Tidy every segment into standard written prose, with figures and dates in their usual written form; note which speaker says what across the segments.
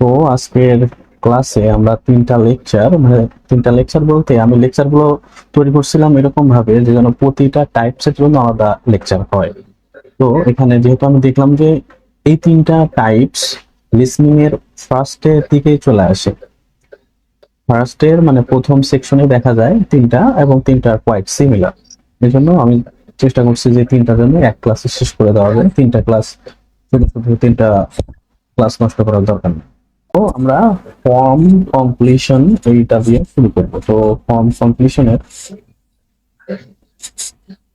Speaker 1: তো আজকের ক্লাসে আমরা তিনটা লেকচার বলতে আমি লেকচারগুলো তৈরি করছিলাম এরকম ভাবে যে যেন প্রতিটা টাইপসের জন্য আলাদা লেকচার হয়। তো এখানে যেহেতু আমি দেখলাম যে এই তিনটা টাইপস লিসনিং এর ফার্স্টের দিকেই চলে আসে। ফার্স্টের মানে প্রথম সেকশনে দেখা যায় তিনটা এবং তিনটা কোয়াইট সিমিলার। এই জন্য আমি চেষ্টা করছি যে তিনটার জন্য এক ক্লাসে শেষ করে দেওয়া যায়। তিনটা ক্লাস শুধু শুধু তিনটা ক্লাস নষ্ট করার দরকার নেই। তো আমরা ফর্ম কমপ্লিশন এইটা দিয়ে শুরু করবো। তো ফর্ম কমপ্লিশনের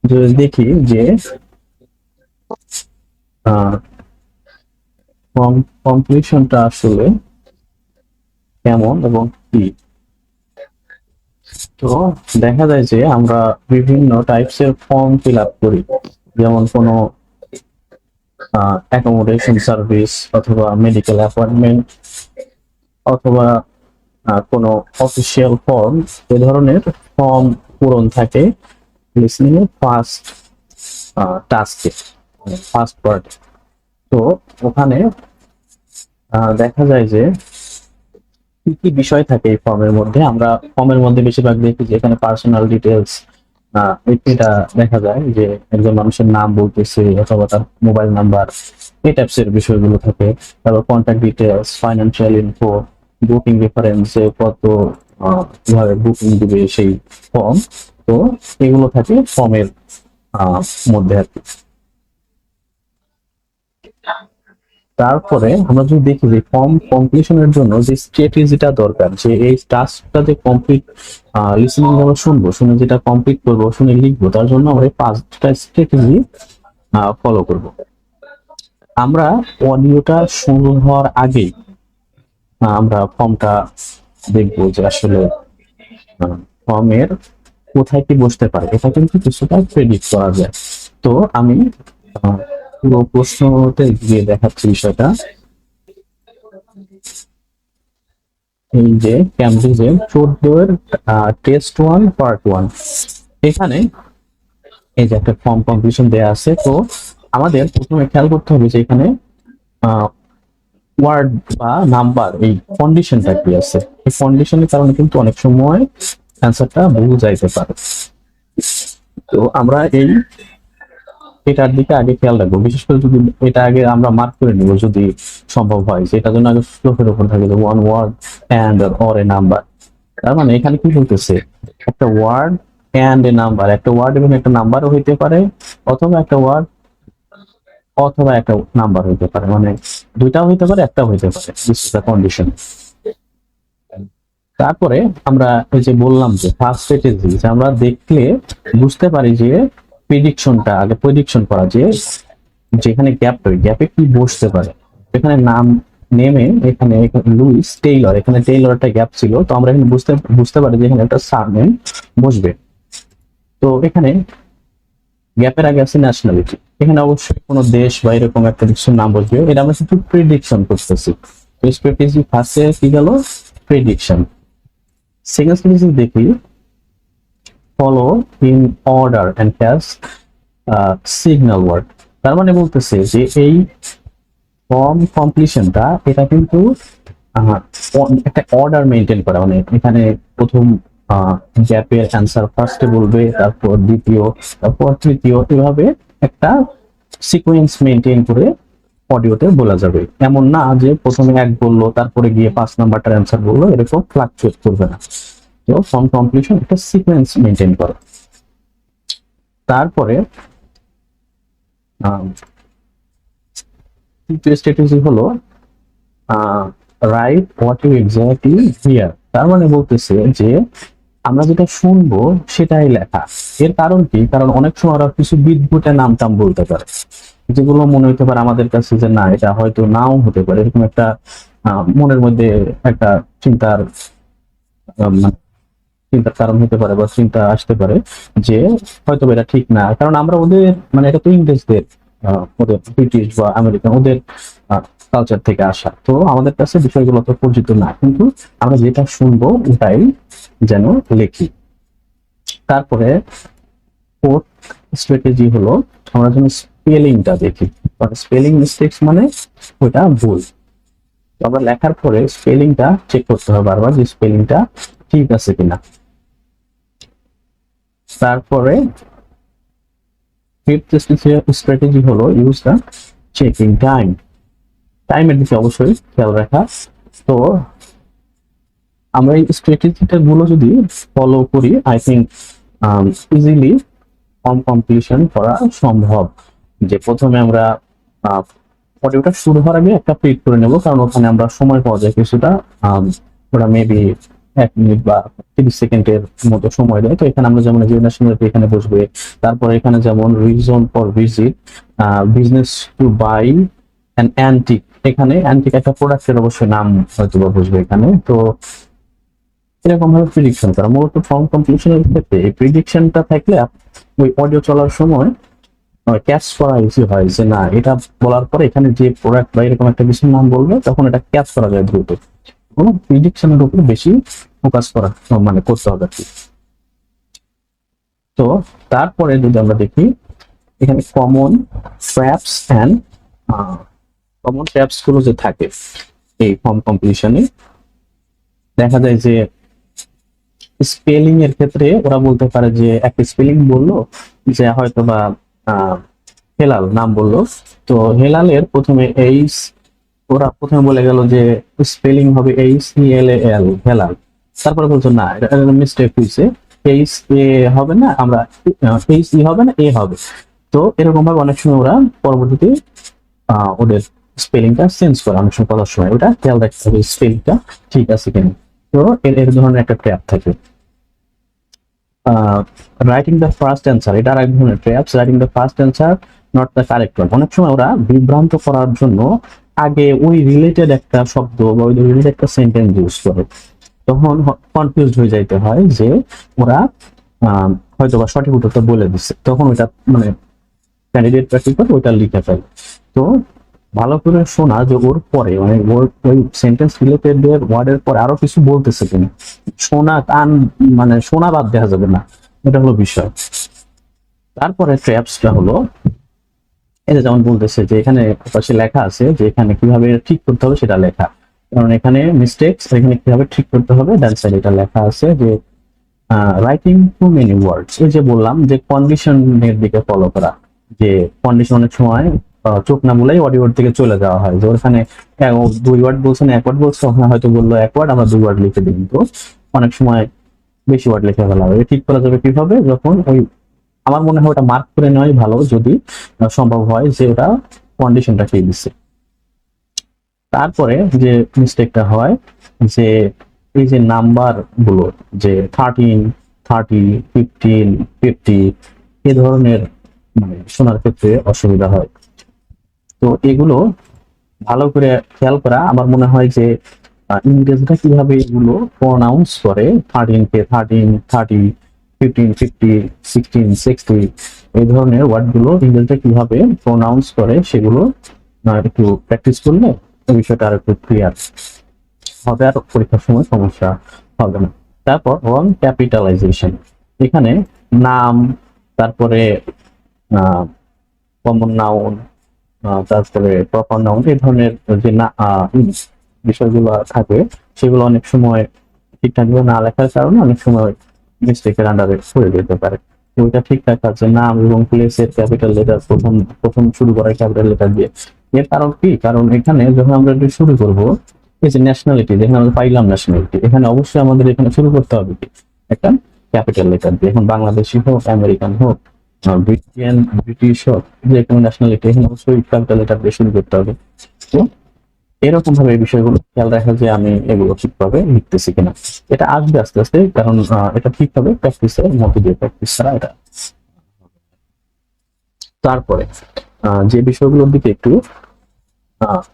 Speaker 1: যদি দেখি যে ফর্ম কমপ্লিশনটা আসলে কেমন এবং কি, তো দেখা যায় যে আমরা বিভিন্ন টাইপস এর ফর্ম ফিল আপ করি, যেমন কোনো অ্যাকোমোডেশন সার্ভিস অথবা মেডিকেল অ্যাপয়েন্টমেন্ট অথবা কোনো অফিসিয়াল ফর্ম। এ ধরনের ফর্ম পূরণ থাকে লিসনিং এর ফার্স্ট টাস্কে, ফার্স্ট পার্ট। তো ওখানে দেখা যায় যে কি কি বিষয় থাকে এই ফর্মের মধ্যে। আমরা ফর্মের মধ্যে বেশিরভাগ দেখি যে এখানে পার্সোনাল ডিটেলস এটা দেখা যায় যে একজন মানুষের নাম বলতেছে অথবা তার মোবাইল নাম্বার, এই টাইপস এর বিষয়গুলো থাকে। তারপর contact details, financial info, booking reference, কত কিভাবে বুকিং দিবে সেই ফর্ম। তো এগুলো থাকে ফর্মের মধ্যে আর কি। তারপরে আমরা যদি দেখি যে ফর্ম কমপ্লিশনের জন্য যে স্ট্র্যাটেজিটা দরকার, যে এই টাস্কটা যে কমপ্লিট লিসেনিং আমরা শুনবো, শুনে যেটা কমপ্লিট করবো, শুনে লিখবো, তার জন্য আমরা এই 5টা স্ট্র্যাটেজি ফলো করব। আমরা অডিওটা শুরু হওয়ার আগেই আমরা ফর্মটা দেখবো যে আসলে ফর্মের কোথায় কি বসতে পারে, এটা কিন্তু কিছুটা প্রেডিক্ট করা যায়। তো আমি পুরো প্রশ্নতে গিয়ে দেখাচ্ছি বিষয়টা। এই যে ক্যামব্রিজে 14 টেস্ট 1 পার্ট 1, এখানে এই যে একটা ফর্ম কমপ্লিশন দেয়া আছে। তো আমাদের প্রথমে খেয়াল করতে হবে যে এখানে ওয়ার্ড বা নাম্বার এই কন্ডিশনটা কি আছে। এই কন্ডিশনের কারণে কিন্তু অনেক সময় অ্যান্সারটা ভুল যাইতে পারে। তো আমরা এটার দিকে আগে খেয়াল রাখবো, বিশেষ করে যদি এটা আগে আমরা মার্ক করে নিব যদি সম্ভব হয়, যে এটার জন্য আগে স্লোপের উপর থাকে যে one word and or a number. তার মানে এখানে কি বলতেছে, একটা ওয়ার্ড অ্যান্ড এ নাম্বার, একটা ওয়ার্ড এবং একটা নাম্বারও হইতে পারে, অথবা একটা ওয়ার্ড অথবা একটা নাম্বার হইতে পারে, মানে দুইটাও হইতে পারে, একটাও হইতে পারে। This is the condition. তারপরে আমরা এই যে বললাম যে ফার্স্ট স্ট্র্যাটেজি, আমরা দেখলে বুঝতে পারি যে প্রেডিকশনটা আগে প্রেডিকশন করা, যে যেখানে গ্যাপ রয়ে গ্যাপে কি বসতে পারে। এখানে নাম নেমে এখানে লুইস টেইলর, এখানে টেইলর একটা গ্যাপ ছিল, তো আমরা এখানে বুঝতে পারি যে এখানে একটা সারনেম বসবে। তো এখানে গ্যাপের আগে আছে ন্যাশনালিটি, এখানে অবশ্যই কোনো দেশ বা এরকম একটা কিছুর নাম বসবে। এটা আমরা কিন্তু প্রেডিকশন করতেছি। তো স্ট্র্যাটেজি ফার্স্টে কি গেল, প্রেডিকশন। সেকেন্ড স্ট্র্যাটেজি দেখি, follow in order and has signal word. তার মানে বলতেছে যে এই ফর্ম কমপ্লিশনটা এটা কিন্তু একটা অর্ডার মেনটেন করা, মানে এখানে প্রথম গ্যাপের অ্যান্সার ফার্স্টে বলবে, তারপর দ্বিতীয়, তারপর তৃতীয়, এভাবে একটা সিকোয়েন্স মেনটেন করে অডিওতে বলা যাবে। এমন না যে প্রথমে এক বললো তারপরে গিয়ে 5 নাম্বারটার অ্যান্সার বললো, এরকম ফ্লাকচুয়েট করবে না। তো ফর্ম কমপ্লিশন একটা সিকোয়েন্স মেনটেন করে। তারপরে তৃতীয় স্ট্র্যাটেজি হলো write what you exactly hear. তার মানে বলতেছে যে আমরা যেটা শুনবো সেটাই লেখা। এর কারণ কি, কারণ অনেক সময় ওরা কিছু বিদঘুটে নাম টাম বলতে পারে, যেগুলো মনে হতে পারে আমাদের কাছে যে না এটা হয়তো নাও হতে পারে। এরকম একটা মনের মধ্যে একটা চিন্তার মানে চিন্তার কারণ হতে পারে বা চিন্তা আসতে পারে যে হয়তো এটা ঠিক না, কারণ আমরা ওদের মানে এটা তো ইংরেজদের ওদের ব্রিটিশ বা আমেরিকান ওদের কালচার থেকে আসা, তো আমাদের কাছে বিষয়গুলো তো পরিচিত না, কিন্তু আমরা যেটা শুনবো ওটাই যেন লিখি। তারপরে ফোর্থ স্ট্র্যাটেজি হলো আমরা যেন স্পেলিংটা দেখি, স্পেলিং মিস্টেক্স মানে ওটা ভুল। আমরা লেখার পরে স্পেলিংটা চেক করতে হবে বারবার যে স্পেলিংটা ঠিক আছে কিনা। তারপরে ফিফথ স্ট্র্যাটেজি হলো ইউজ দ্য চেকিং টাইম। টাইমের দিকে অবশ্যই খেয়াল রাখা। তো আমরা এই স্ট্র্যাটেজিটা গুলো যদি ফলো করি, I think easily form completion করা সম্ভব। যে প্রথমে আমরা অডিওটা শুরু হওয়ার আগে একটা প্রিন্ট করে নেব, কারণ ওখানে আমরা সময় পাওয়া যায় কিছুটা, ওরা মেবি 1 মিনিট বা 30 সেকেন্ডের মতো সময় দেয়। তো এখানে আমরা যেমন যে ন্যাশনালিটি এখানে বসবে, তারপরে এখানে যেমন reason for visit, business to buy an antique, এখানে অ্যান্টিক একটা প্রোডাক্টের অবশ্যই নাম হয়তো বা বসবে এখানে। তো এরকম ভাবে প্রিডিকশন করা, মূলত ফর্ম কমপ্লিশনের ক্ষেত্রে এই প্রিডিকশনটা থাকলে ওই অডিও চলার সময় ক্যাচ করা ইজি হয়, যে না এটা বলার পরে এখানে যে প্রোডাক্ট বা এরকম একটা কিছুর নাম বলবে তখন এটা ক্যাচ করা যায় দ্রুত। কোনো প্রিডিকশনের উপর বেশি ফোকাস করা মানে করতে হবে আর কি। তো তারপরে যদি আমরা দেখি এখানে কমন ট্র্যাপস গুলো যে থাকে এই ফর্ম কমপ্লিশনে, দেখা যায় যে স্পেলিং এর ক্ষেত্রে ওরা বলতে পারে যে একটা স্পেলিং বললো, যে হয়তো বা হেলাল নাম বললো, তো হেলালের প্রথমে এইচ, ওরা প্রথমে বলে গেল যে স্পেলিং হবে HELAL হেলাল, তারপরে বলছো না এটা মিস্টেক হয়েছে, HA হবে না, আমরা HE হবে না, A হবে। তো এরকম ভাবে অনেক সময় ওরা পরবর্তীতে ওদের স্পেলিংটা চেঞ্জ করে, অনেক সময় কথার সময় ওটা খেয়াল রাখতে হবে স্পেলিংটা ঠিক আছে কিনা। তো এর ধরনের একটা ট্র্যাপ থাকে। রাইটিং দ্য ফার্স্ট অ্যান্সার, এটা আরেক ধরনের traps. Writing the first answer not the correct one, অনেক সময় ওরা বিভ্রান্ত করার জন্য আগে ওই রিলেটেড একটা শব্দ বা ওই রিলেটেড একটা সেন্টেন্স ইউজ করে, তখন কনফিউজ হয়ে যাইতে হয় যে ওরা হয়তো বা সঠিক উত্তরটা বলে দিচ্ছে, তখন ওইটা মানে ক্যান্ডিডেট প্র্যাকটিস করে ওইটা লিখে ফেলে। তো ভালো করে শোনা যে ওর পরে মানে ওই সেন্টেন্স রিলেটেড ওয়ার্ডের পরে আরো কিছু বলতেছে কিনা, শোনা কান মানে শোনা বাদ দেওয়া যাবে না, এটা হলো বিষয়। তারপরে ট্র্যাপসটা হলো এটা যেমন বলতেছে যে এখানে পাশে লেখা আছে যে এখানে কিভাবে ঠিক করতে হবে সেটা লেখা, কারণ এখানে মিস্টেকস, এখানে কিভাবে ঠিক করতে হবে ডান সাইডে এটা লেখা আছে যে রাইটিং টু মেনি ওয়ার্ডস। এই যে বললাম যে কন্ডিশনের দিকে ফলো করা, যে কন্ডিশন অনেক সময় চোখ না বলেই অডিওর দিকে চলে যাওয়া হয়, যে ওখানে 2 ওয়ার্ড বলছেন 1 ওয়ার্ড বলছে, ওখানে হয়তো বললো 1 ওয়ার্ড, আমরা 2 ওয়ার্ড লিখে দিই, তো অনেক সময় বেশি ওয়ার্ড লিখে ফেলা হবে। ঠিক করা যাবে কিভাবে, যখন ওই আমার মনে হয় ওটা মার্ক করে নেওয়াই ভালো যদি সম্ভব হয় যে ওটা কন্ডিশনটা কি দিচ্ছে। তারপরে যে মিস্টেকটা হয় যে এই যে নাম্বার গুলো, যে 13, 30, 15, 50 এ ধরনের মানে শোনার ক্ষেত্রে অসুবিধা হয়। তো এগুলো ভালো করে খেয়াল করা। আমার মনে হয় যে ইংরেজরা কিভাবে এগুলো প্রনাউন্স করে, 13 কে 13, 30, 15, 50, 16, 60 এই ধরনের ওয়ার্ড গুলো ইংরেজরা কিভাবে প্রনাউন্স করে সেগুলো একটু প্র্যাকটিস করলে এই বিষয়টা আর একটু ক্লিয়ার হবে, আর পরীক্ষার সময় সমস্যা হবে না। তারপর রং ক্যাপিটালাইজেশন, এখানে নাম, তারপরে কমন নাউন, তারপরে প্রপার নাউন, এই ধরনের যে বিষয়গুলো থাকে সেগুলো অনেক সময় ঠিকঠাক ভাবে না লেখার কারণে অনেক সময় মিস্টেকের আন্ডারে পড়ে যেতে পারে। ওইটা ঠিক রাখা আছে, নাম এবং প্লেসের ক্যাপিটাল লেটার প্রথম প্রথম শুরু করা ক্যাপিটাল লেটার দিয়ে। এর কারণ কি, কারণ এখানে যখন আমরা শুরু করব, এই যে ন্যাশনালিটি, যেখানে আমরা পাইলাম ন্যাশনালিটি, এখানে অবশ্যই আমাদের এখানে শুরু করতে হবে কি একটা ক্যাপিটাল লেটার দিয়ে। এখন বাংলাদেশি হোক, আমেরিকান হোক, ব্রিটিশ হোক, যে কোনো ন্যাশনালিটি, এখানে অবশ্যই ক্যাপিটাল লেটার দিয়ে শুরু করতে হবে। তো এরকম ভাবে এই বিষয়গুলো খেয়াল রাখা যে আমি এগুলো ঠিকভাবে লিখতেছি কিনা, এটা আসবে আস্তে আস্তে, কারণ এটা ঠিকভাবে প্র্যাকটিসের মধ্যে দিয়ে, প্র্যাকটিস ছাড়া এটা। তারপরে যে বিষয়গুলোর দিকে একটু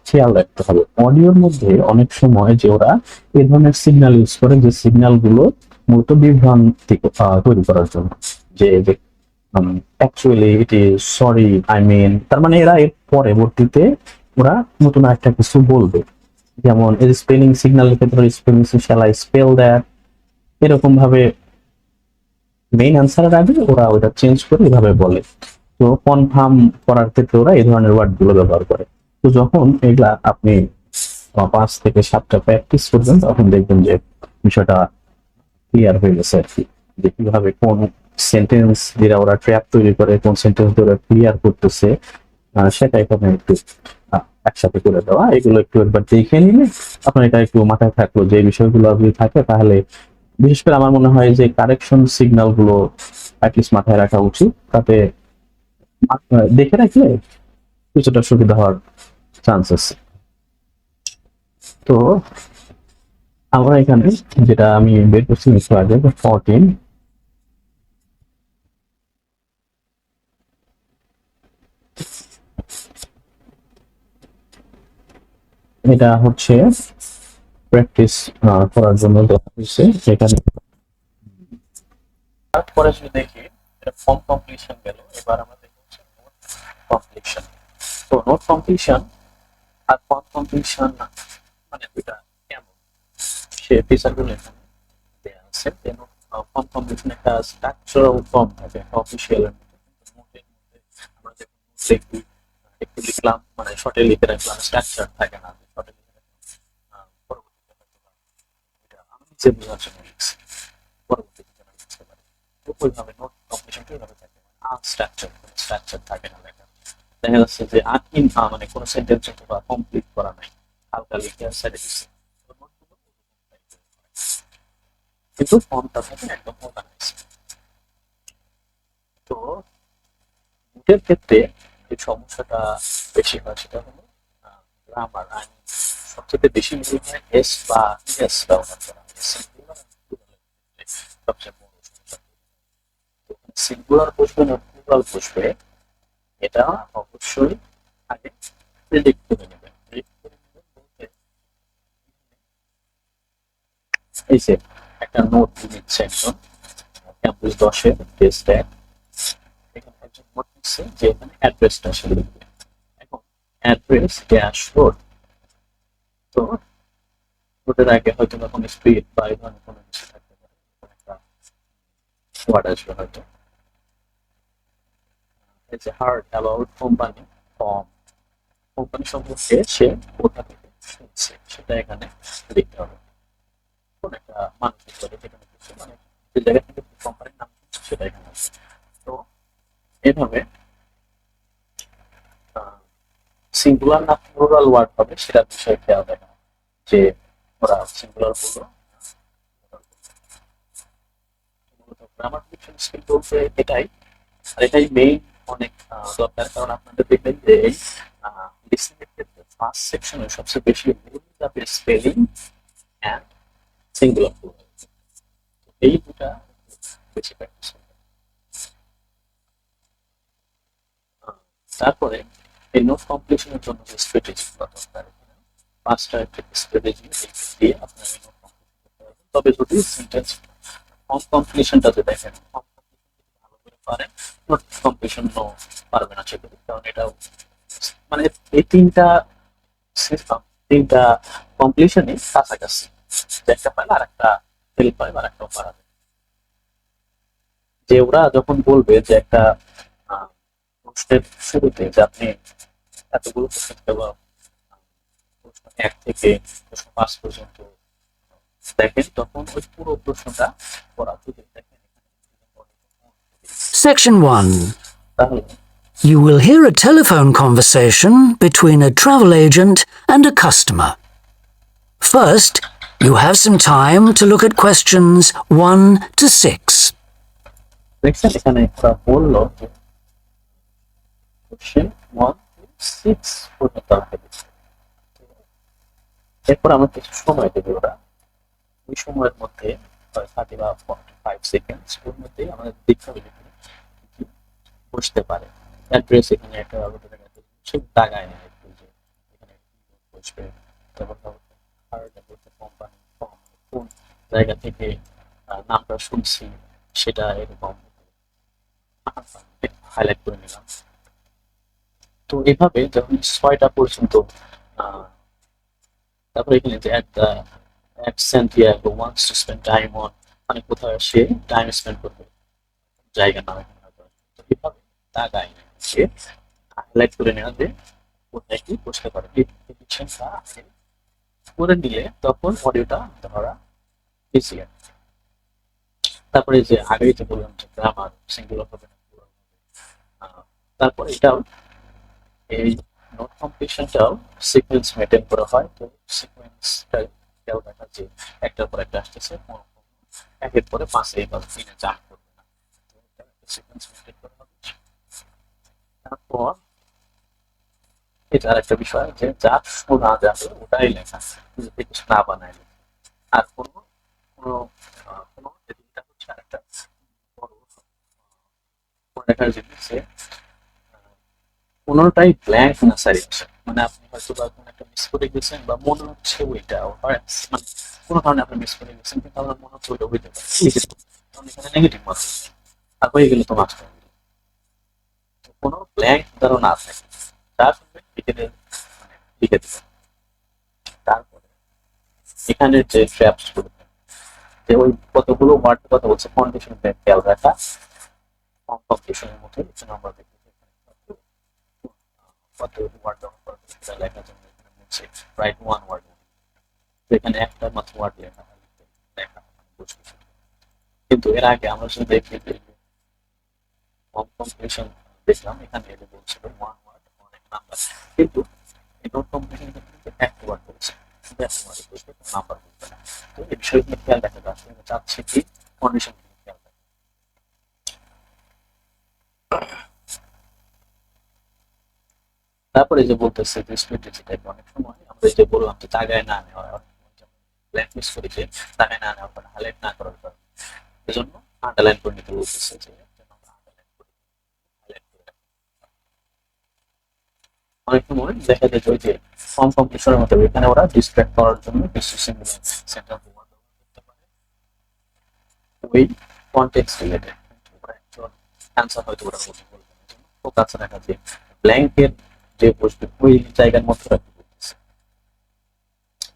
Speaker 1: খেয়াল রাখতে হবে, অডিওর মধ্যে অনেক সময় যে ওরা এই ধরনের সিগন্যাল ইউজ করে, যে সিগন্যাল গুলো মূলত বিভ্রান্তি তৈরি করার জন্য, যে actually it is, sorry, I mean, তার মানে এরা এর পরবর্তীতে ওরা নতুন একটা কিছু বলবে, যেমন এই স্পেলিং সিগন্যালের ক্ষেত্রে spelling shall I spell that, এরকম ভাবে মেইন অ্যান্সারের আগে ওরা ওটা চেঞ্জ করে এভাবে বলে। তো কনফার্ম করার ক্ষেত্রে ওরা এই ধরনের ওয়ার্ড গুলো ব্যবহার করে। তো যখন এগুলা আপনি 5 থেকে 7টা প্র্যাকটিস করবেন, তখন দেখবেন যে বিষয়টা ক্লিয়ার হয়ে গেছে আর কি, যে কিভাবে কোন সেন্টেন্স দিয়ে ওরা ট্র্যাপ তৈরি করে, কোন সেন্টেন্স দিয়ে ওরা ক্লিয়ার করতেছে, সেটা এখানে একটু একসাথে করে দেওয়া, এগুলো একটু একবার দেখে নিলে আপনার এটা একটু মাথায় থাকলো, যে বিষয়গুলো যদি থাকে তাহলে বিশেষ করে আমার মনে হয় যে কারেকশন সিগন্যাল গুলো অ্যাটলিস্ট মাথায় রাখা উচিত, তাতে দেখে রাখলে কিছুটা সুবিধা হওয়ার চান্সেস। তো আমরা এখানে যেটা আমি বের করছি একটু আগে, 14, এটা হচ্ছে প্র্যাকটিস করার জন্য দেওয়া হয়েছে এখানে। তারপরে যদি দেখি এটা ফর্ম কমপ্লিশন গেল, এবার আমরা দেখব হচ্ছে নোট কমপ্লিশন। তো নোট কমপ্লিশন আর ফর্ম কমপ্লিশন মানে দুটা কেমন, সে ফিচারগুলো এখানে দেওয়া আছে। ফর্ম কমপ্লিশন একটা স্ট্রাকচারাল ফর্ম থাকে, অফিসিয়াল নোটের মধ্যে আমরা যখন নোট লিখি, একটু লিখলাম মানে শর্টে লিখে রাখলাম, স্ট্রাকচার থাকে না, শর্টে লিখে রাখলাম, পরবর্তীতে হয়তো এটা আমি নিজে বোঝার জন্য লিখছি, পরবর্তীতে যেন লিখতে পারি। তো ওইভাবে নোট কমপ্লিশনটা ওইভাবে থাকে, আনস্ট্রাকচার, কোনো স্ট্রাকচার থাকে না লেখা। দেখা যাচ্ছে যে মানে কোনো সেন্টেন্স অথবা কমপ্লিট করা নাই, হালকা লিখে সাইডে দিচ্ছে, কিন্তু ফর্মটা থাকে একদম অর্গানাইজ। তো নোটের ক্ষেত্রে যে সমস্যাটা বেশি হয় সেটা হলো গ্রামার। আমি সবচেয়ে বেশি মনে হয় এস বা এস ব্যবহার করা, সবচেয়ে বড় সমস্যা। সিঙ্গুলার বসবে না প্লুরাল বসবে, এটা অবশ্যই আগে প্রেডিক্ট করে নেবেন। প্রেডিক্ট করে নেবেন বলতে এই যে একটা নোট নিচ্ছে একজন ক্যাম্পাস 10-এর টেস্ট 1, এখানে একজন নোট নিচ্ছে যে এখানে অ্যাড্রেসটা সে লিখবে। এখন অ্যাড্রেস ড্যাশ রোড, তো রোডের আগে হয়তো বা কোনো স্পিড বা এই ধরনের কোনো কিছু থাকতে পারে, একটা ওয়ার্ড আসবে হয়তো। এই যে hard about company, form, company সম্পর্কে সে কোথা থেকে শুনছে সেটা এখানে লিখতে হবে। কোন একটা মানুষ হিসেবে যেখানে কিছু মানে যে জায়গা থেকে কোম্পানির নাম শুনছে সেটা এখানে আছে। তো এভাবে সিঙ্গুলার না প্লুরাল ওয়ার্ড হবে সেটার বিষয়ে খেয়াল রাখা, যে ওরা সিঙ্গুলার বললো। গ্রামার প্রেডিকশন স্কিল বলতে এটাই, আর এটাই মেইন অনেক দরকার, কারণ আপনাদের দেখবেন যে এই লিসনিং এর ক্ষেত্রে ফার্স্ট সেকশনে সবচেয়ে বেশি ভুল যাবে স্পেলিং অ্যান্ড সিঙ্গুলার প্লুরাল, এই দুটা বেশি প্র্যাকটিস করতে। তারপরে এই নোট কমপ্লিশনের জন্য যে স্ট্র্যাটেজি দরকার, 5টা স্ট্র্যাটেজি দিয়ে আপনার এই নোট কমপ্লিট করতে পারবেন। তবে যদি সেন্টেন্স ফর্ম কমপ্লিশনটাতে দেখেন, ফর্ম কমপ্লিশন ভালো করে পারেন, নোট কমপ্লিশন পারবে না সেগুলো, কারণ এটা মানে এই তিনটা কমপ্লিশনই কাছাকাছি, একটা পাইলে আর একটা হেল্প পায় আর একটা পারা যায়। যে ওরা যখন বলবে যে একটা প্রশ্নের শুরুতে যে আপনি এতগুলো প্রশ্ন বা প্রশ্ন 1 থেকে প্রশ্ন 5 পর্যন্ত দেখেন, তখন ওই পুরো প্রশ্নটা পড়া যদি দেখেন
Speaker 2: Section 1.
Speaker 1: তাহলে
Speaker 2: You will hear a telephone conversation between a travel agent and a customer. First, you have some time to look at questions 1 to 6.
Speaker 1: দেখছেন এখানে ওরা বললো যে কোশ্চেন 1 to 6 পর্যন্ত আমাকে দিচ্ছে। এরপর আমার কিছু সময় দেবে ওরা, ওই সময়ের মধ্যে 30 বা 45 সেকেন্ডস ওর মধ্যে আমাদের দেখতে হবে কি বসতে পারে। অ্যাড্রেস এখানে একটা সে দাগায় না একটু, যে এখানে বসবে, তারপর কোম্পানি কোন জায়গা থেকে নামটা শুনছি সেটা এরকম হাইলাইট করে নিলাম। তো এভাবে যখন 6টা পর্যন্ত তারপরে এখানে যে at Santiago wants to spend time on, মানে কোথাও সে টাইম স্পেন্ড করবে, জায়গা নাম তো এভাবে দাগায় সে হাইলাইট করে নেওয়া যে কোথায় কি বসতে পারে, এই প্রেডিকশনটা আগে করে নিলে তখন অডিওটা ধরা ইজিয়ার। তারপরে যে আগে যে বললাম যে গ্রামার সিঙ্গুলার হবে না plural হবে। তারপর এটাও এই নোট কমপ্লিশনটাও সিকোয়েন্স মেনটেন করা হয়। তো সিকোয়েন্সটা খেয়াল রাখা যে একটার পর একটা আসতেছে, একের পরে পাঁচে বা তিনে জাম্প করবে না, তো এটা একটা সিকোয়েন্স মেনটেন করা হবে। তারপর এটা আরেকটা বিষয় যে যা শোনা যাবে ওটাই লেখা, যদি কিছু না বানায় লেখা। আর কোনো কোনো কোনো এটা হচ্ছে আরেকটা বড় মনে রাখার জিনিস যে কোনোটাই ব্ল্যাঙ্ক না সারিয়েছে, মানে আপনি হয়তো বা কোনো একটা মিস করে গেছেন বা মনে হচ্ছে ওইটা মানে কোনো কারণে আপনি মিস করে গেছেন কিন্তু আপনার মনে হচ্ছে ওইটা হইতে পারে, লিখে দেবেন। কারণ এখানে নেগেটিভ মার্ক আর হয়ে গেলে তো মাস্টার কোনো ব্ল্যাঙ্ক ধরো না থাকে, যা শুনবেন লিখে দেবেন, মানে লিখে দেবেন। তারপরে এখানে যে ট্র্যাপস করবেন যে ওই কতগুলো ওয়ার্ড কথা বলছে কন্ডিশন খেয়াল রাখা, কম্পিটিশনের মধ্যে এখানে আমরা দেখি কত ওয়ার্ড ব্যবহার করা হচ্ছে সেটা লেখার জন্য এখানে বলছে রাইট ওয়ান ওয়ার্ড, তো এখানে একটা মাত্র ওয়ার্ড লেখা লেখা বুঝবে। কিন্তু এর আগে আমরা যদি দেখি যে কম্পিটিশন দেখলাম এখানে এটা বলছিল ওয়ান ওয়ার্ড অনেক নাম্বার, কিন্তু এই নোট কম্পিটিশন কিন্তু একটা ওয়ার্ড বলছে, শুধু একটা ওয়ার্ড বলছে, কোনো নাম্বার বলবে না। তো এই বিষয়গুলো খেয়াল রাখা আসলে চাচ্ছে কি কন্ডিশন খেয়াল রাখা। তারপরে যে বলতেছে যে স্ট্র্যাটেজি টাইপ, অনেক সময় আমরা এই যে বললাম যে জায়গায় না নেওয়া, অনেক সময় যেমন ব্ল্যাঙ্ক মিস করি যে জায়গায় না নেওয়ার কারণে হাইলাইট না করার কারণে এজন্য আন্ডারলাইন করে নিতে বলতেছে যে যেন আমরা আন্ডারলাইন করি, highlight করে রাখি। অনেক সময় দেখা যায় যে ওই যে ফর্ম কমপ্লিশনের মতো এখানে ওরা ডিস্ট্রাক্ট করার জন্য কিছু সিম্বল সেন্টার ব্যবহার করতে পারে ওই কনটেক্সট রিলেটেড, ওরা অ্যাকচুয়াল অ্যান্সার হয়তো ওরা বলতে বলবে না, জন্য ফোকাস রাখা যে ব্ল্যাঙ্কের যে বসবে ওই জায়গার মধ্যে রাখতে বলতেছে।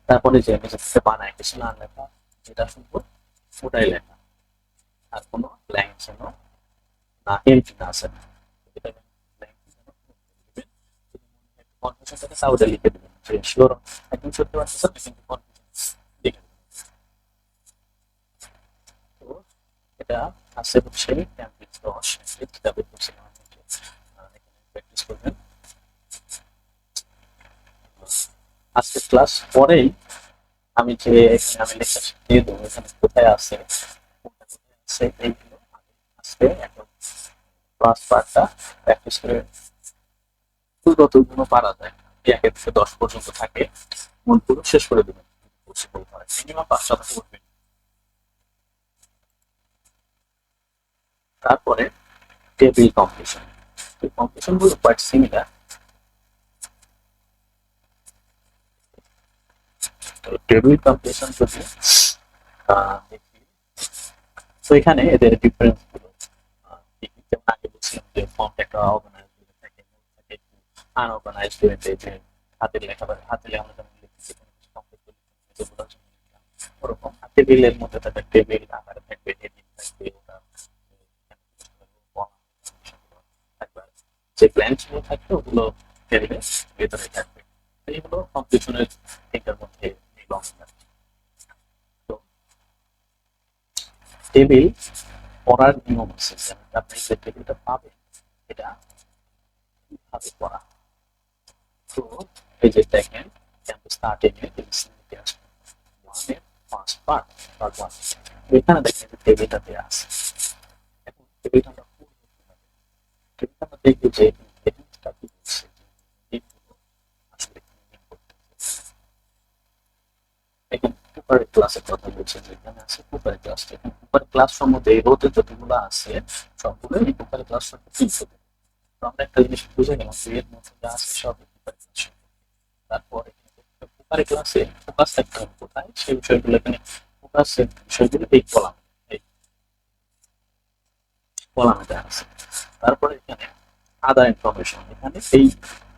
Speaker 1: তারপরে যে আমি যেটা বানায় কিছু না লেখা, যেটা শুনবো ওটাই লেখা, আর কোনো ব্ল্যাঙ্ক যেন না এমটি না আসে না, এটা ব্ল্যাঙ্ক যেন দিবেন। যদি মনে হয় একটু কনফিউশন থাকে তাও ওটা লিখে দেবেন যে শিওর একদম সত্যি পারতেছেন না কিন্তু কনফিউশন লিখে দেবেন। তো এটা আছে হচ্ছে টেমপ্লেট 10 কিতাবে বলছিলাম আমি যে এখানে প্র্যাকটিস করবেন। আজকে ক্লাস পরেই আমি যে এখানে আমি লেখা দিয়ে দেবো এখানে কোথায় আছে কোনটা কোথায় আছে এইগুলো আমি আজকে একদম ক্লাস পার্টটা প্র্যাকটিস করে যতগুলো পারা যায় 1 থেকে 10 পর্যন্ত থাকে মূলগুলো শেষ করে দেবেন পসিবল হয়, মিনিমাম 5টা থেকে উঠবেন। তারপরে টেবিল কম্পিটিশন, তো কম্পিটিশন গুলো কোয়াইট সিমিলার। তো টেবিল কম্পিটিশন যদি দেখি, তো এখানে এদের ডিফারেন্স গুলো যেমন আগে বলছিলাম যে ফন্ট একটা অর্গানাইজ থাকে, থাকে আনঅর্গানাইজড ওয়েতে যে হাতের লেখা বা হাতে আমরা যেমন লিখছি কোনো কিছু কমপ্লিট করে নিজে বোঝার জন্য লিখলাম, ওরকম টেবিলের মধ্যে থাকা টেবিল আকারে থাকবে, হেডিং থাকবে, ওটা থাকবে, যে ব্ল্যাঙ্কস গুলো থাকবে ওগুলো টেবিলের ভেতরে থাকবে। এইগুলো কম্পিটিশনের তিনটার মধ্যে বিলং থাকে। তো টেবিল পড়ার নিয়ম আছে, যেমন আপনি যে টেবিলটা পাবেন এটা কিভাবে পড়া। তো এই যে দেখেন স্টার্টিং এ ওয়ানের ফার্স্ট পার্ট পার্ট ওয়ান, এখানে দেখেন টেবিলটা দেওয়া আছে। এখন টেবিলটা আমরা টেবিলটা আমরা দেখবো যে হেডিংটা কি বলছে, দিনগুলো আসলে কি mean করতেছে। এখানে কুপারের ক্লাসের কথা বলছে, যেখানে আছে কুপারের ক্লাস, এখানে কুপারের ক্লাস সম্বন্ধে এই রোতে যতগুলো আছে সবগুলো এই কুপারের ক্লাস সম্বন্ধে ইনফো দেবে। তো আমরা একটা জিনিস বুঝে গেলাম যে এর মধ্যে যা আছে সব কুপারের ক্লাস। তারপরে কুপারে ক্লাসে ফোকাস থাকতে হবে কোথায়, সেই বিষয়গুলো এখানে ফোকাসের বিষয়গুলো এই কলাম, এই কলামে দেওয়া আছে। তারপরে এখানে আদার ইনফরমেশন, এখানে এই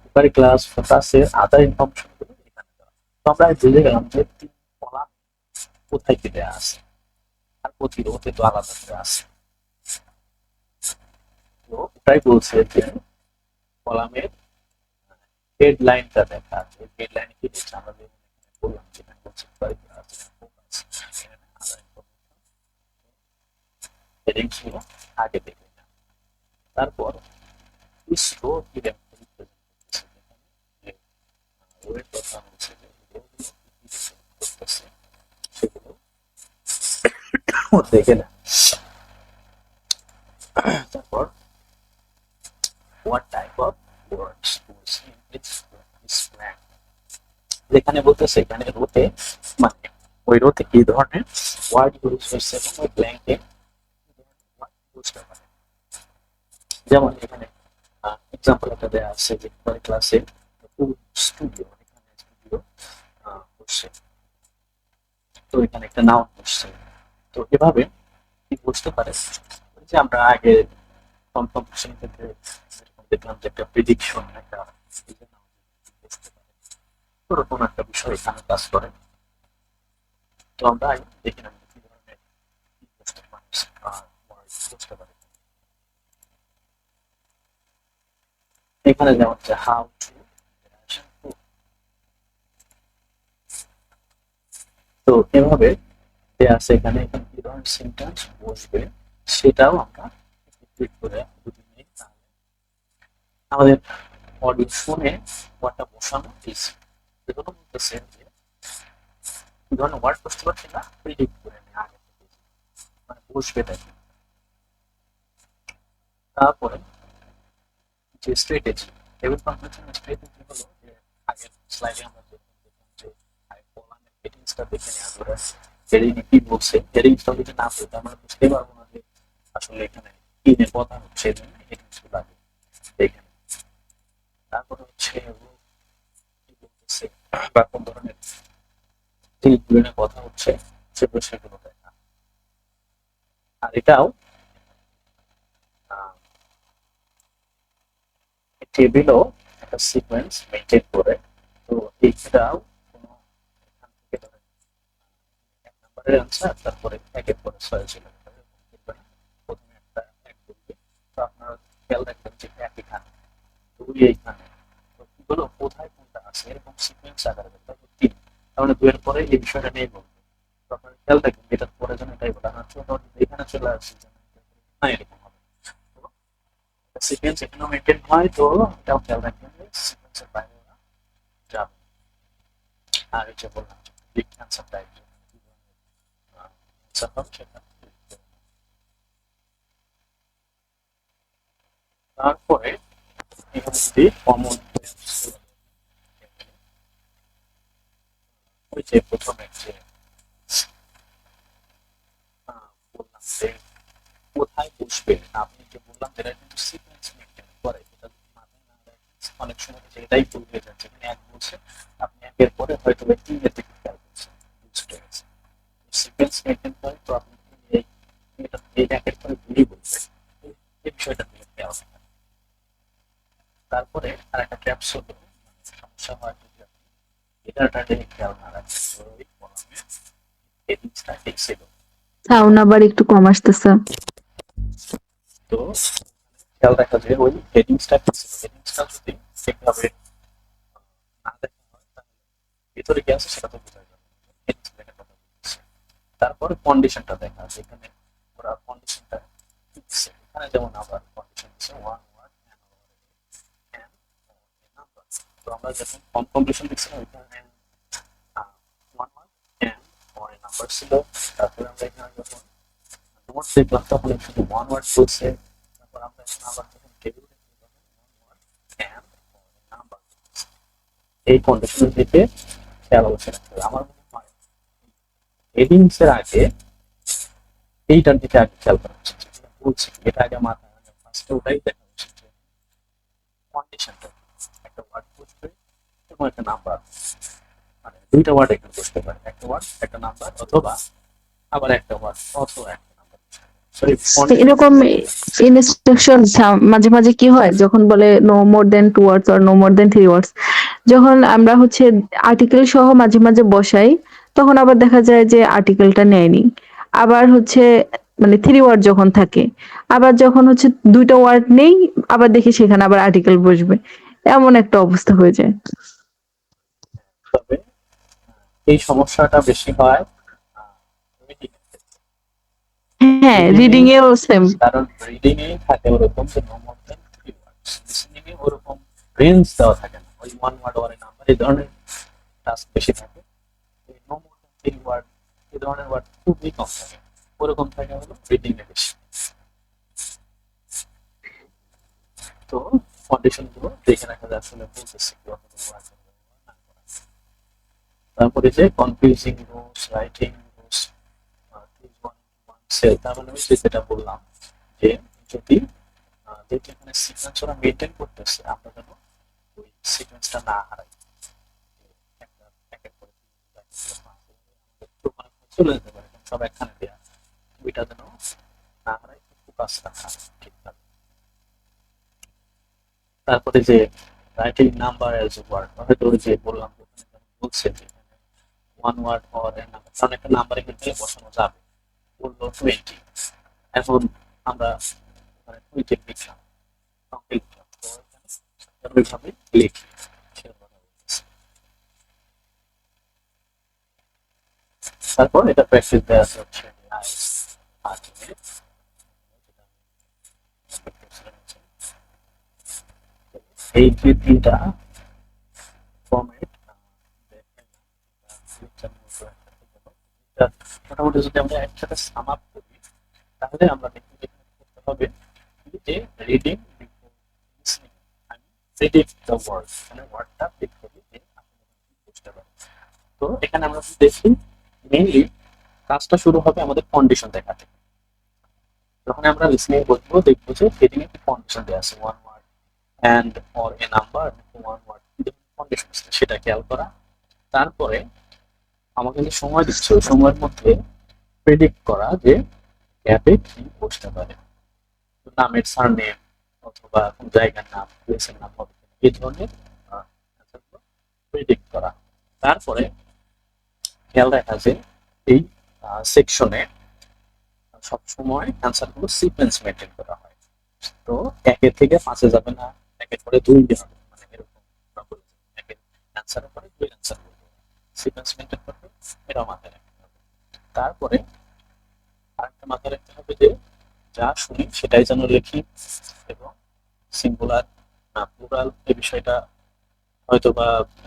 Speaker 1: কুপারে ক্লাস ফোকাসের আদার ইনফরমেশন গুলো এখানে দেওয়া। তো আমরা বুঝে গেলাম যে তিন কলাম কোথায় কি দেওয়া আছে, আর প্রতিরোধে তো আলাদা করে আছে। তো ওটাই বলছে যে কলামের হেডলাইনটা দেখা আছে, হেডলাইন কি দিচ্ছে আমরা বললাম যেখানে হচ্ছে হেডিংস গুলো আগে দেখে নেন। তারপর স্লো ইভেন্ট ওয়েট কথা হচ্ছে যে করতেছে সেগুলো দেখে নেন। তারপর what type of words was in this plan, যেখানে বলতেছে এখানে রোতে মানে ওই রোতে কি ধরনের ওয়ার্ড ইউজ হয়েছে এবং ওই ব্ল্যাঙ্কে বুঝতে পারে। যেমন এখানে এক্সাম্পল একটা দেওয়া আছে যে ক্লাসে স্টুডিও, এখানে স্টুডিও হচ্ছে, তো এখানে একটা নাউন হচ্ছে। তো এভাবে কি বুঝতে পারে যে আমরা আগে কম্পিটিশন ক্ষেত্রে দেখলাম যে একটা প্রেডিকশন একটা ওরকম একটা বিষয় এখানে কাজ করে। তো আমরা দেখি না কি ধরনের বুঝতে পারি। এখানে যেমন যে হাউ টু, তো এভাবে দেয়া আছে এখানে কি ধরনের সেন্টেন্স বসবে সেটাও আমরা ক্লিক করে যদি নেই তাহলে আমাদের অডিও শুনে ওয়ার্ডটা বসানো ইজি। যেগুলো বলতেছে যে কি ধরনের ওয়ার্ড বসতে পারছি না প্রিডিক্ট করে নেই আগে থেকে, মানে বসবে দেখি। তারপরে যে স্ট্র্যাটেজি, টেবিল কনভারসেশন স্ট্র্যাটেজি হলো যে আগের স্লাইডে আমরা দেখলাম যে কলামের হেডিংসটা দেখে নেওয়া ধরে হেডিং কি বলছে, হেডিংসটা যদি না পড়ে আমরা বুঝতে পারবো না যে আসলে এখানে কি নিয়ে কথা হচ্ছে, এই জন্য হেডিংস গুলো আগে দেখে নেই। তারপরে হচ্ছে কি বলতেছে বা কোন ধরনের জিনিসগুলো নিয়ে কথা হচ্ছে সেগুলো দেখা। আর এটাও টেবিলও একটা সিকোয়েন্স মেনটেন করে। তো এইটাও কোনো এখান থেকে ধরেন এক নম্বরের আনসার, তারপরে একের পরে ৬ ছিল প্রথমে একটা এক বলবে, তো আপনারা খেয়াল রাখবেন যে এক এখানে, ২ এইখানে, তো এগুলো কোথায় কোনটা আছে এরকম সিকোয়েন্স আকারে দেখতে হবে। ৩ তার মানে ২ এর পরে এই বিষয়টা নিয়ে বলবে, তো আপনারা খেয়াল রাখবেন এটার পরে যেন এটাই বলা না এখানে চলে আসছে না এরকম হবে। সিকোয়েন্স এখানেও মেনটেন হয়, তো এটাও খেয়াল রাখবেন যে সিকোয়েন্সের বাইরে ওরা যাবে। আর এই যে বললাম ক্লিক অ্যান্সার টাইপ অ্যান্সার হবে সেটা। তারপরে এখানে যদি কমন ওই যে প্রথমে যে বললাম যে কোথায় বসবে, আপনি যে বললাম যেটা কিন্তু সিকোয়েন্স মেনটেন করে, এটা যদি মাথায় না রাখেন অনেক সময় যে এটাই ভুল হয়ে যাচ্ছে। এখানে এক বলছে আপনি একের পরে হয়তো তিনের দিকে খেয়াল করছেন, বুঝতে গেছে সিকোয়েন্স মেনটেন করে, তো আপনি এটা এই একের পরে ভুলই বলবে, এই বিষয়টা নিয়ে খেয়াল রাখবেন। তারপরে আর একটা ক্যাপস হলো সমস্যা হয় যদি আপনি এটাটা দেখে খেয়াল না রাখেন, ওই কলামে হেডিংসটা ঠিক ছিল,
Speaker 3: সাউন্ড আবার একটু কম আসতেছে।
Speaker 1: তো খেয়াল রাখা যায় ওই হেডিংসটা কি ছিল, হেডিংসটা যদি ঠিকভাবে না দেখা হয় তাহলে ভিতরে কি আছে সেটা তো বোঝা যাবে না। headings দেখে কথা বলতেছে। তারপরে কন্ডিশনটা দেখা, যেখানে ওরা কন্ডিশনটা দিচ্ছে, এখানে যেমন আবার কন্ডিশন দিচ্ছে ওয়ান ওয়ার্ড এন্ড নাম্বার। তো আমরা যখন কন্ডিশন দিচ্ছিলাম ওইখানে one word and or a number ছিল। তারপরে আমরা এখানে যখন নোট দেখলাম তখন শুধু ওয়ান ওয়ার্ড বলছে। তারপর আমরা এখন আবার যখন টেবিল দেখি তখন ওয়ান ওয়ার্ড এন্ড নাম্বার। এই কন্ডিশনের দিকে খেয়াল অবশ্যই রাখতে হবে। আমার মনে হয় হেডিংস এর আগে এইটার দিকে আগে খেয়াল করা উচিত, যেটা বলছি এটা আগে মাথায় ফার্স্টে ওটাই দেখা উচিত যে কন্ডিশনটা একটা ওয়ার্ড বসবে এবং একটা নাম্বার, মানে দুইটা ওয়ার্ড এখানে বসতে পারে, একটা ওয়ার্ড একটা নাম্বার, অথবা আবার একটা ওয়ার্ড অথবা একটা নাম্বার। সরি
Speaker 3: এরকম ইনস্ট্রাকশন মাঝে মাঝে কি হয় যখন বলে no more than 2 words or no more than 3 words, যখন আমরা হচ্ছে আর্টিকেল সহ মাঝে মাঝে বসাই তখন আবার দেখা যায় যে আর্টিকেলটা নেয়নি। আবার হচ্ছে মানে 3 ওয়ার্ড যখন থাকে, আবার যখন হচ্ছে দুইটা ওয়ার্ড নেই আবার দেখি সেখানে আবার আর্টিকেল বসবে, এমন একটা অবস্থা হয়ে যায়।
Speaker 1: তবে এই সমস্যাটা বেশি হয় reading এর ক্ষেত্রে।
Speaker 3: হ্যাঁ, রিডিং এও সেম।
Speaker 1: কারণ রিডিং এ থাকে ওরকম যে নো মোর দেন 3 ওয়ার্ডস, লিসেনিং এ ওরকম রেঞ্জ দেওয়া থাকে না, ওই 1 ওয়ার্ড ওয়ার নাম্বার এই ধরনের টাস্ক বেশি থাকে। নো মোর দেন 3 ওয়ার্ড এই ধরনের ওয়ার্ড খুবই কম থাকে, ওরকম থাকে হলো রিডিং এ বেশি। তো কন্ডিশন গুলো দেখে রাখা যায় আসলে বলতেছে কি অতগুলো ওয়ার্ড না করা। তারপরে যে confusing rules, writing rules, cell, তার মানে আমি যেটা বললাম যে যদি যেহেতু এখানে সিকোয়েন্স ওরা মেনটেন করতেছে, আমরা যেন ওই সিকোয়েন্সটা না হারাই, একটা এক এক করে চলে যেতে পারে, সব একখানে দেওয়া, ওইটা যেন না হারাই, ফোকাস রাখা ঠিকঠাক। তারপরে যে রাইটিং নাম্বার এজ ওয়ার্ড, হয়তো ওই যে বললাম বলছে যে ওয়ান ওয়ার্ড অর নাম্বার, কারণ একটা নাম্বার এখানে বসানো যাবে, বললো 20, এখন আমরা মানে 20 লিখলাম, ওইভাবে লিখি। তারপর এটা প্র্যাকটিস দেওয়া আছে হচ্ছে এই যে তিনটা ফরম্যাট মোটামুটি যদি আমরা একসাথে সাম আপ করি, তাহলে আমরা দেখতে করতে হবে যে রিডিং লিসনিং, আমি প্রেডিক্ট দ্য ওয়ার্ড, মানে ওয়ার্ডটা প্রেডিক্ট করি যে আপনি বুঝতে পারেন। তো এখানে আমরা দেখি মেইনলি কাজটা শুরু হবে আমাদের কন্ডিশন দেখা থেকে। যখন আমরা লিসনিং করবো দেখবো যে হেডিং এ কি কন্ডিশন দেওয়া আছে, one word and or a number, one word condition আছে সেটা খেয়াল করা। তারপরে আমাকে যে সময় দিচ্ছে ওই সময়ের মধ্যে প্রেডিক্ট করা যে গ্যাপে কি বসতে পারে, নামের সারনেম অথবা কোন জায়গার নাম, প্লেসের নাম হবে, এই ধরনের প্রেডিক্ট করা। তারপরে খেয়াল রাখা যে এই সেকশনে সবসময় অ্যান্সার গুলো সিকোয়েন্স মেনটেন করা হয়। তো 1 থেকে 5 যাবে না, 1 পরে 2 হবে, মানে এরকম অ্যান্সারের পরে 2 অ্যান্সার করবে, সিকোয়েন্স মেনটেন করবে, এটা মাথায় রাখতে হবে। তারপরে আরেকটা মাথায় রাখতে হবে যে যা শুনি সেটাই যেন লিখি, এবং সিঙ্গুলার না প্লুরাল এই বিষয়টা হয়তো বা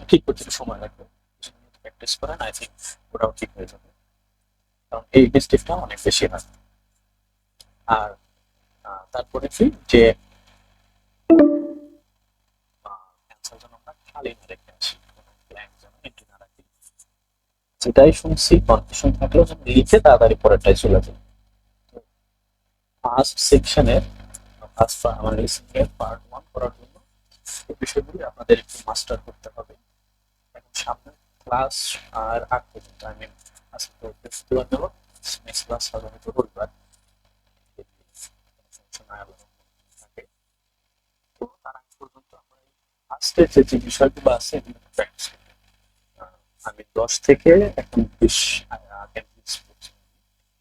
Speaker 1: ঠিক করতে একটু সময় লাগবে, প্র্যাকটিস করেন, আই থিঙ্ক ওটাও ঠিক হয়ে যাবে, কারণ এই মিস্টেকটা অনেক বেশি হয়। আর তারপরে কি যে অ্যান্সার যেন আমরা খালি না রেখে আসি, ব্ল্যাঙ্ক যেন এন্ট্রি না রাখি, যেটাই শুনছি কনফিউশন থাকলেও যেন লিখে তাড়াতাড়ি পরেরটাই চলে যায়। ফার্স্ট সেকশনের ফার্স্ট আমার লিসনিং এর পার্ট 1 করার জন্য এই বিষয়গুলি আপনাদের একটু মাস্টার করতে হবে। এখন সামনে ক্লাস আর 8 পর্যন্ত, আমি আজকে তো বৃহস্পতিবার গেল, নেক্সট ক্লাস হবে হয়তো রবিবার, থাকে। তো তার আগ পর্যন্ত আমরা ফার্স্টের যে বিষয়গুলো আছে এগুলো প্র্যাকটিস করতে হবে। আমি 10 থেকে এখন 20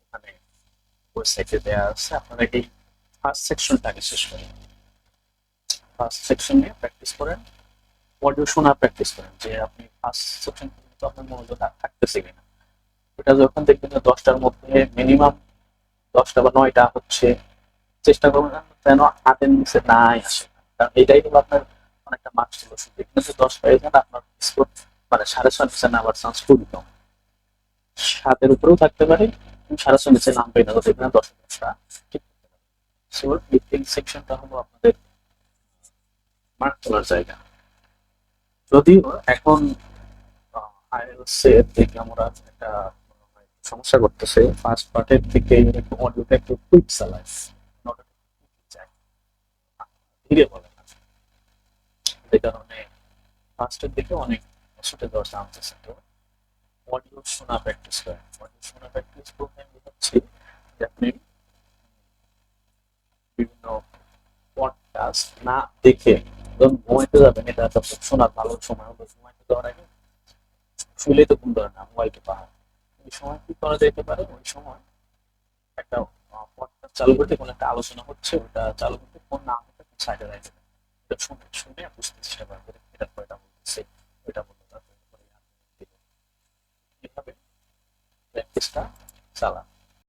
Speaker 1: এখানে ওয়েবসাইটে দেওয়া আছে, আপনারা এই ফার্স্ট সেকশনটাকে শেষ করেন, ফার্স্ট সেকশন নিয়ে প্র্যাকটিস করেন, অডিও শোনা প্র্যাকটিস করেন যে আপনি ফার্স্ট সেকশন পর্যন্ত আপনার মনোযোগ থাকতেছে কিনা। ওটা যখন দেখবেন যে 10টার মধ্যে মিনিমাম 10টা বা 9টা হচ্ছে, চেষ্টা করবেন যেন 8-এর নিচে নাই আসে, কারণ এটাই হলো আপনার অনেকটা মার্কস ছিল শুধু, এখানে যে 10 পেয়ে যান আপনার স্কোর মানে 6.5 নিচে নামার চান্স খুবই কম, 7-এর উপরেও থাকতে পারে, 6.5 নিচে নামবে না, যদি এখানে 10-10টা ঠিক করতে পারে। সো এই সেকশনটা হলো আপনাদের মার্ক তোলার জায়গা। যদিও এখন আইএলটিএস এর থেকে আমরা একটা সমস্যা করতেছে, ফার্স্ট পার্টের থেকে একটু অডিওটা একটু কুইক চালায়, ধীরে বলে না, এই কারণে ফার্স্টের দিকে অনেক ছুটে যাওয়ার চান্স আছে। তো অডিও শোনা প্র্যাকটিস করেন, অডিও শোনা প্র্যাকটিস করতে আমি হচ্ছে যে আপনি বিভিন্ন পডকাস্ট না দেখে যখন ঘুমাইতে যাবেন, এটা একটা শোনার ভালো সময় হলো, ঘুমাইতে যাওয়ার আগে শুলে তো ঘুম ধরে না, মোবাইলটা পাহাড়, ওই সময় কি করা যেতে পারে, ওই সময় একটা পডকাস্ট চালু করতে, কোনো একটা আলোচনা হচ্ছে ওটা চালু করতে, কোন নাম সাইডে রাখবে, এটা শুনে শুনে বুঝতে চেষ্টা করবে এটা কয়টা বলতেছে, ওইটা বলতে চেষ্টা চালান।